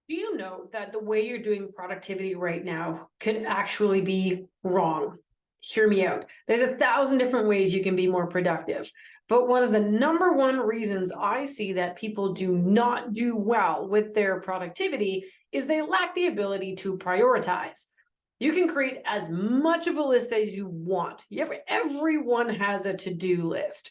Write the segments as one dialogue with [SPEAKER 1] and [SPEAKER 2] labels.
[SPEAKER 1] Do you know that the way you're doing productivity right now could actually be wrong? Hear me out. There's 1,000 different ways you can be more productive. But one of the number one reasons I see that people do not do well with their productivity is they lack the ability to prioritize. You can create as much of a list as you want. Everyone has a to-do list.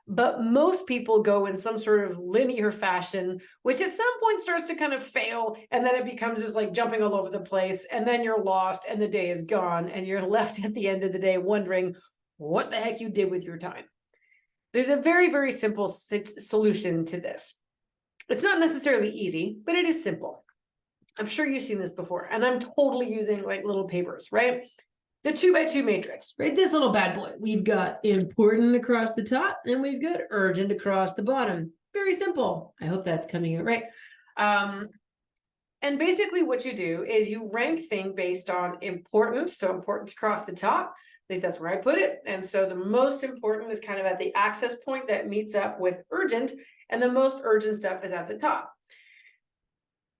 [SPEAKER 1] But most people go in some sort of linear fashion, which at some point starts to kind of fail. And then it becomes just like jumping all over the place. And then you're lost and the day is gone. And you're left at the end of the day wondering what the heck you did with your time. There's a very, very simple solution to this. It's not necessarily easy, but it is simple. I'm sure you've seen this before. And I'm totally using like little papers, right? The 2x2 matrix, right? This little bad boy. We've got important across the top and we've got urgent across the bottom. Very simple. I hope that's coming out right. And basically what you do is you rank things based on importance. So importance across the top, at least that's where I put it. And so the most important is kind of at the access point that meets up with urgent, and the most urgent stuff is at the top.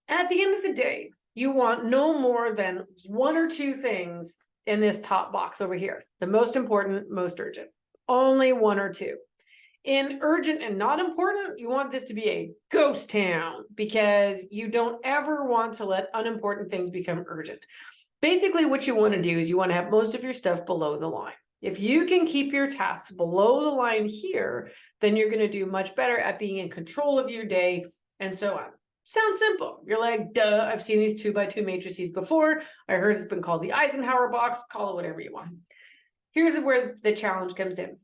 [SPEAKER 1] At the end of the day, you want no more than one or two things in this top box over here. The most important, most urgent. Only one or two. In urgent and not important, you want this to be a ghost town because you don't ever want to let unimportant things become urgent. Basically, what you want to do is you want to have most of your stuff below the line. If you can keep your tasks below the line here, then you're going to do much better at being in control of your day and so on. Sounds simple. You're like, duh, I've seen these 2x2 matrices before. I heard it's been called the Eisenhower box. Call it whatever you want. Here's where the challenge comes in.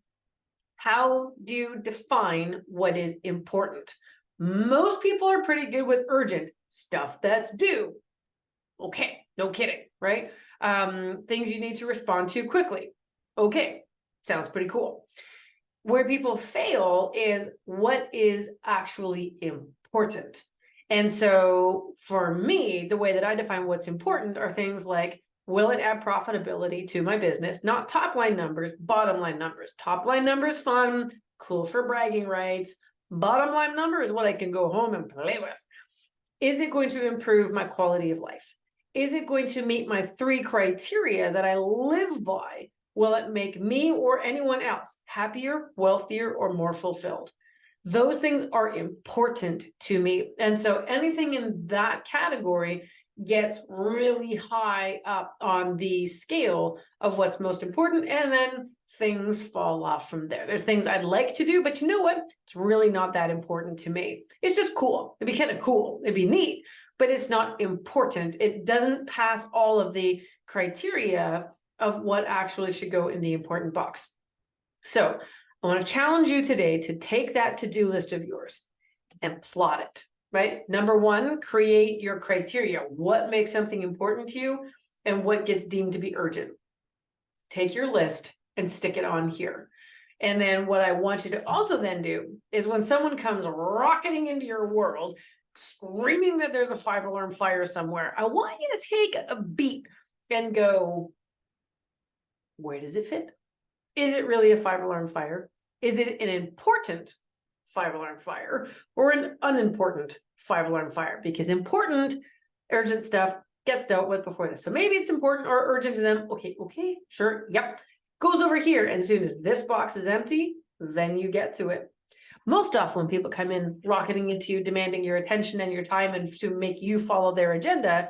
[SPEAKER 1] How do you define what is important? Most people are pretty good with urgent stuff that's due. Okay, no kidding, right? Things you need to respond to quickly. Okay, sounds pretty cool. Where people fail is what is actually important. And so for me, the way that I define what's important are things like, will it add profitability to my business? Not top line numbers, bottom line numbers. Top line numbers, fun, cool for bragging rights. Bottom line number is what I can go home and play with. Is it going to improve my quality of life? Is it going to meet my 3 criteria that I live by? Will it make me or anyone else happier, wealthier, or more fulfilled? Those things are important to me. And so anything in that category gets really high up on the scale of what's most important. And then things fall off from there. There's things I'd like to do, but you know what? It's really not that important to me. It's just cool. It'd be kind of cool. It'd be neat, but it's not important. It doesn't pass all of the criteria of what actually should go in the important box. So I want to challenge you today to take that to-do list of yours and plot it, right? Number 1, create your criteria. What makes something important to you and what gets deemed to be urgent? Take your list and stick it on here. And then what I want you to also then do is when someone comes rocketing into your world, screaming that there's a 5-alarm fire somewhere, I want you to take a beat and go, where does it fit? Is it really a 5-alarm fire? Is it an important 5-alarm fire or an unimportant 5-alarm fire? Because important, urgent stuff gets dealt with before this. So maybe it's important or urgent to them. Okay, sure, yep. Goes over here. And as soon as this box is empty, then you get to it. Most often when people come in rocketing into you, demanding your attention and your time and to make you follow their agenda,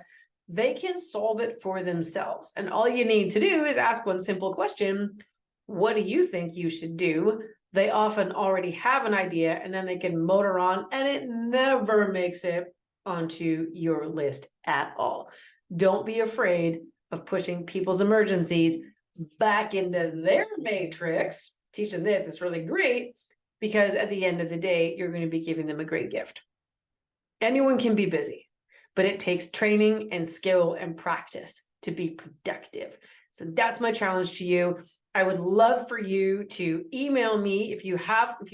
[SPEAKER 1] they can solve it for themselves. And all you need to do is ask one simple question. What do you think you should do? They often already have an idea and then they can motor on, and it never makes it onto your list at all. Don't be afraid of pushing people's emergencies back into their matrix. Teach them this, it's really great, because at the end of the day, you're going to be giving them a great gift. Anyone can be busy, but it takes training and skill and practice to be productive. So that's my challenge to you. I would love for you to email me if you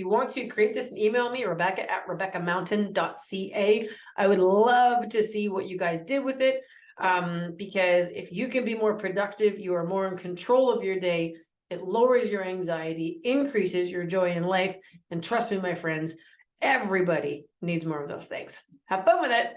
[SPEAKER 1] want to create this and email me, rebecca@rebeccamountain.ca. I would love to see what you guys did with it. Because if you can be more productive, you are more in control of your day. It lowers your anxiety, increases your joy in life. And trust me, my friends, everybody needs more of those things. Have fun with it.